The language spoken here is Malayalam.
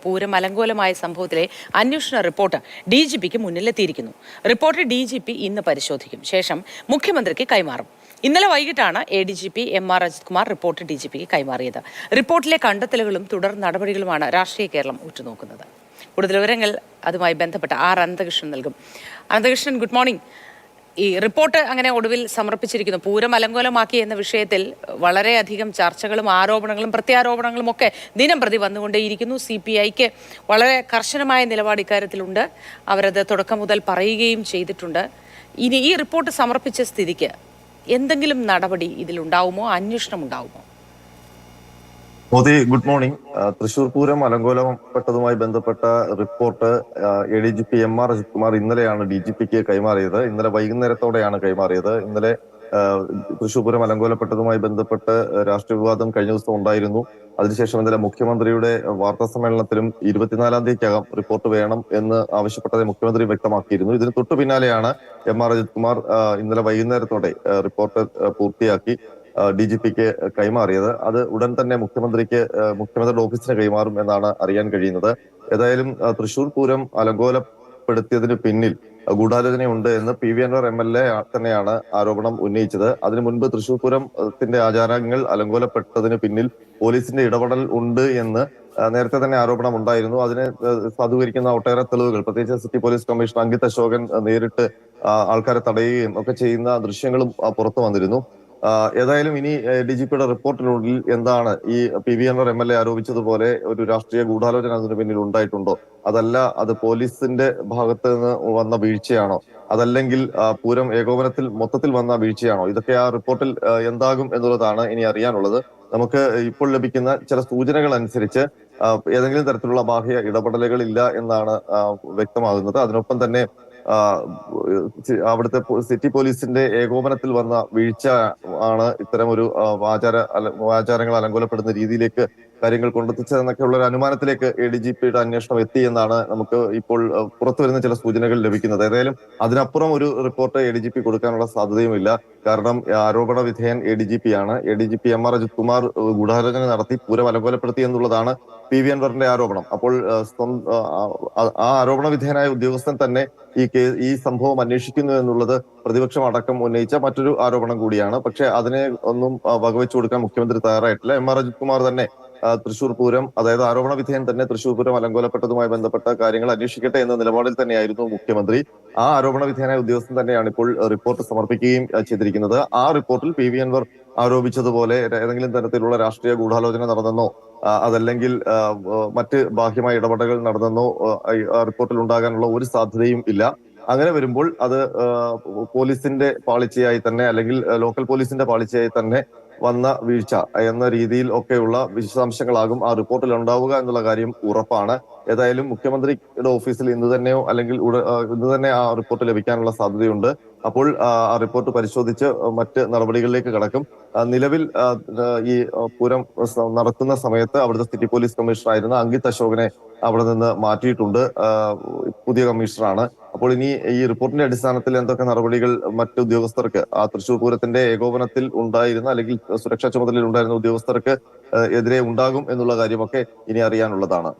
പൂരം അലങ്കോലമായ സംഭവത്തിലെ അന്വേഷണ റിപ്പോർട്ട് DGPക്ക് മുന്നിലെത്തിയിരിക്കുന്നു. റിപ്പോർട്ട് DGP ഇന്ന് പരിശോധിക്കും. ശേഷം മുഖ്യമന്ത്രിക്ക് കൈമാറും. ഇന്നലെ വൈകിട്ടാണ് ADGP MR Ajith Kumar report DGPക്ക് കൈമാറിയത്. റിപ്പോർട്ടിലെ കണ്ടെത്തലുകളും തുടർ നടപടികളുമാണ് രാഷ്ട്രീയ കേരളം ഉറ്റുനോക്കുന്നത്. കൂടുതൽ വിവരങ്ങൾ അതുമായി ബന്ധപ്പെട്ട അനന്തകൃഷ്ണൻ നൽകും. Ananthakrishnan, good morning. ഈ റിപ്പോർട്ട് അങ്ങനെ ഒടുവിൽ സമർപ്പിച്ചിരിക്കുന്നു. പൂരം അലങ്കോലമാക്കി എന്ന വിഷയത്തിൽ വളരെയധികം ചർച്ചകളും ആരോപണങ്ങളും പ്രത്യാരോപണങ്ങളും ഒക്കെ ദിനം പ്രതി വന്നുകൊണ്ടേയിരിക്കുന്നു. CPIക്ക് വളരെ കർശനമായ നിലപാട് ഇക്കാര്യത്തിലുണ്ട്. അവരത് തുടക്കം മുതൽ പറയുകയും ചെയ്തിട്ടുണ്ട്. ഇനി ഈ റിപ്പോർട്ട് സമർപ്പിച്ച സ്ഥിതിക്ക് എന്തെങ്കിലും നടപടി ഇതിലുണ്ടാവുമോ, അന്വേഷണം ഉണ്ടാവുമോ? Modi, good morning. തൃശൂർ പൂരം അലങ്കോലപ്പെട്ടതുമായി ബന്ധപ്പെട്ട report ADGP MR Ajith Kumar ഇന്നലെയാണ് DGPക്ക് കൈമാറിയത്. ഇന്നലെ വൈകുന്നേരത്തോടെയാണ് കൈമാറിയത്. ഇന്നലെ തൃശൂർ പൂരം അലങ്കോലപ്പെട്ടതുമായി ബന്ധപ്പെട്ട് രാഷ്ട്രീയ വിവാദം കഴിഞ്ഞ ദിവസം ഉണ്ടായിരുന്നു. അതിനുശേഷം ഇന്നലെ മുഖ്യമന്ത്രിയുടെ വാർത്താ സമ്മേളനത്തിലും 24-ാം തീയതിക്കകം റിപ്പോർട്ട് വേണം എന്ന് ആവശ്യപ്പെട്ടത് മുഖ്യമന്ത്രി വ്യക്തമാക്കിയിരുന്നു. ഇതിന് തൊട്ടു പിന്നാലെയാണ് MR അജിത് കുമാർ ഇന്നലെ വൈകുന്നേരത്തോടെ റിപ്പോർട്ട് പൂർത്തിയാക്കി DGPക്ക് കൈമാറിയത്. അത് ഉടൻ തന്നെ മുഖ്യമന്ത്രിയുടെ ഓഫീസിന് കൈമാറും എന്നാണ് അറിയാൻ കഴിയുന്നത്. ഏതായാലും തൃശൂർ പൂരം അലങ്കോലപ്പെടുത്തിയതിന് പിന്നിൽ ഗൂഢാലോചനയുണ്ട് എന്ന് PV അൻവർ MLA തന്നെയാണ് ആരോപണം ഉന്നയിച്ചത്. അതിനു മുൻപ് തൃശൂർ പൂരത്തിന്റെ ആചാരങ്ങൾ അലങ്കോലപ്പെട്ടതിന് പിന്നിൽ പോലീസിന്റെ ഇടപെടൽ ഉണ്ട് എന്ന് നേരത്തെ തന്നെ ആരോപണം ഉണ്ടായിരുന്നു. അതിനെ സാധൂകരിക്കുന്ന ഒട്ടേറെ തെളിവുകൾ, പ്രത്യേകിച്ച് city police commissioner Ankit Ashokan നേരിട്ട് ആൾക്കാരെ തടയുകയും ഒക്കെ ചെയ്യുന്ന ദൃശ്യങ്ങളും പുറത്തു വന്നിരുന്നു. ഏതായാലും ഇനി DGPയുടെ റിപ്പോർട്ടിനുള്ളിൽ എന്താണ് ഈ PV അൻവർ MLA ആരോപിച്ചതുപോലെ ഒരു രാഷ്ട്രീയ ഗൂഢാലോചന അതിന് പിന്നിൽ ഉണ്ടായിട്ടുണ്ടോ, അതല്ല അത് പോലീസിന്റെ ഭാഗത്ത് നിന്ന് വന്ന വീഴ്ചയാണോ, അതല്ലെങ്കിൽ പൂരം ഏകോപനത്തിൽ മൊത്തത്തിൽ വന്ന വീഴ്ചയാണോ, ഇതൊക്കെ ആ റിപ്പോർട്ടിൽ എന്താകും എന്നുള്ളതാണ് ഇനി അറിയാനുള്ളത്. നമുക്ക് ഇപ്പോൾ ലഭിക്കുന്ന ചില സൂചനകൾ അനുസരിച്ച് ഏതെങ്കിലും തരത്തിലുള്ള ബാഹ്യ ഇടപെടലുകൾ ഇല്ല എന്നാണ് വ്യക്തമാകുന്നത്. അതിനൊപ്പം തന്നെ അവിടുത്തെ സിറ്റി പോലീസിന്റെ ഏകോപനത്തിൽ വന്ന വീഴ്ച ആണ് ഇത്തരം ഒരു ആചാരങ്ങൾ അലങ്കോലപ്പെടുന്ന രീതിയിലേക്ക് കാര്യങ്ങൾ കൊണ്ടെത്തിച്ചതെന്നൊക്കെയുള്ള ഒരു അനുമാനത്തിലേക്ക് ADGPയുടെ അന്വേഷണം എത്തി എന്നാണ് നമുക്ക് ഇപ്പോൾ പുറത്തുവരുന്ന ചില സൂചനകൾ ലഭിക്കുന്നത്. ഏതായാലും അതിനപ്പുറം ഒരു റിപ്പോർട്ട് ADGP കൊടുക്കാനുള്ള സാധ്യതയുമില്ല. കാരണം ആരോപണ വിധേയൻ ADGP ആണ്. ADGP MR അജിത് കുമാർ ഗൂഢാലോചന നടത്തി പൂരം അലങ്കോലപ്പെടുത്തി എന്നുള്ളതാണ് PV അൻവറിന്റെ ആരോപണം. അപ്പോൾ ആ ആരോപണ വിധേയനായ ഉദ്യോഗസ്ഥൻ തന്നെ ഈ സംഭവം അന്വേഷിക്കുന്നു എന്നുള്ളത് പ്രതിപക്ഷം അടക്കം ഉന്നയിച്ച മറ്റൊരു ആരോപണം കൂടിയാണ്. പക്ഷെ അതിനെ ഒന്നും വകവെച്ചു കൊടുക്കാൻ മുഖ്യമന്ത്രി തയ്യാറായിട്ടില്ല. MR അജിത് കുമാർ തന്നെ തൃശൂർ പൂരം, അതായത് ആരോപണ വിധേയൻ തന്നെ തൃശൂർ പൂരം അലങ്കോലപ്പെട്ടതുമായി ബന്ധപ്പെട്ട കാര്യങ്ങൾ അന്വേഷിക്കട്ടെ എന്ന നിലപാടിൽ തന്നെയായിരുന്നു മുഖ്യമന്ത്രി. ആ ആരോപണ വിധേയനായ ഉദ്യോഗസ്ഥൻ തന്നെയാണ് ഇപ്പോൾ റിപ്പോർട്ട് സമർപ്പിക്കുകയും ചെയ്തിരിക്കുന്നത്. ആ റിപ്പോർട്ടിൽ PV അൻവർ ആരോപിച്ചതുപോലെ ഏതെങ്കിലും തരത്തിലുള്ള രാഷ്ട്രീയ ഗൂഢാലോചന നടന്നെന്നോ അതല്ലെങ്കിൽ മറ്റ് ബാഹ്യമായ ഇടപെടലുകൾ നടന്നെന്നോ റിപ്പോർട്ടിൽ ഉണ്ടാകാനുള്ള ഒരു സാധ്യതയും ഇല്ല. അങ്ങനെ വരുമ്പോൾ അത് പോലീസിന്റെ പാളിച്ചയായി തന്നെ, അല്ലെങ്കിൽ ലോക്കൽ പോലീസിന്റെ പാളിച്ചയായി തന്നെ വന്ന വീഴ്ച എന്ന രീതിയിൽ ഒക്കെയുള്ള വിശദാംശങ്ങളാകും ആ റിപ്പോർട്ടിൽ ഉണ്ടാവുക എന്നുള്ള കാര്യം ഉറപ്പാണ്. ഏതായാലും മുഖ്യമന്ത്രിയുടെ ഓഫീസിൽ ഇന്ന് തന്നെയോ അല്ലെങ്കിൽ ഇന്ന് തന്നെ ആ റിപ്പോർട്ട് ലഭിക്കാനുള്ള സാധ്യതയുണ്ട്. അപ്പോൾ ആ റിപ്പോർട്ട് പരിശോധിച്ച് മറ്റ് നടപടികളിലേക്ക് കടക്കും. നിലവിൽ ഈ പൂരം നടക്കുന്ന സമയത്ത് അവിടുത്തെ സിറ്റി പോലീസ് കമ്മീഷണർ ആയിരുന്ന അങ്കിത് അശോകനെ അവിടെ നിന്ന് മാറ്റിയിട്ടുണ്ട്. പുതിയ കമ്മീഷണറാണ്. അപ്പോൾ ഇനി ഈ റിപ്പോർട്ടിന്റെ അടിസ്ഥാനത്തിൽ എന്തൊക്കെ നടപടികൾ മറ്റ് ഉദ്യോഗസ്ഥർക്ക്, ആ തൃശൂർ പൂരത്തിന്റെ ഏകോപനത്തിൽ ഉണ്ടായിരുന്ന അല്ലെങ്കിൽ സുരക്ഷാ ചുമതലയിൽ ഉണ്ടായിരുന്ന ഉദ്യോഗസ്ഥർക്ക് എതിരെ ഉണ്ടാകും എന്നുള്ള കാര്യമൊക്കെ ഇനി അറിയാനുള്ളതാണ്.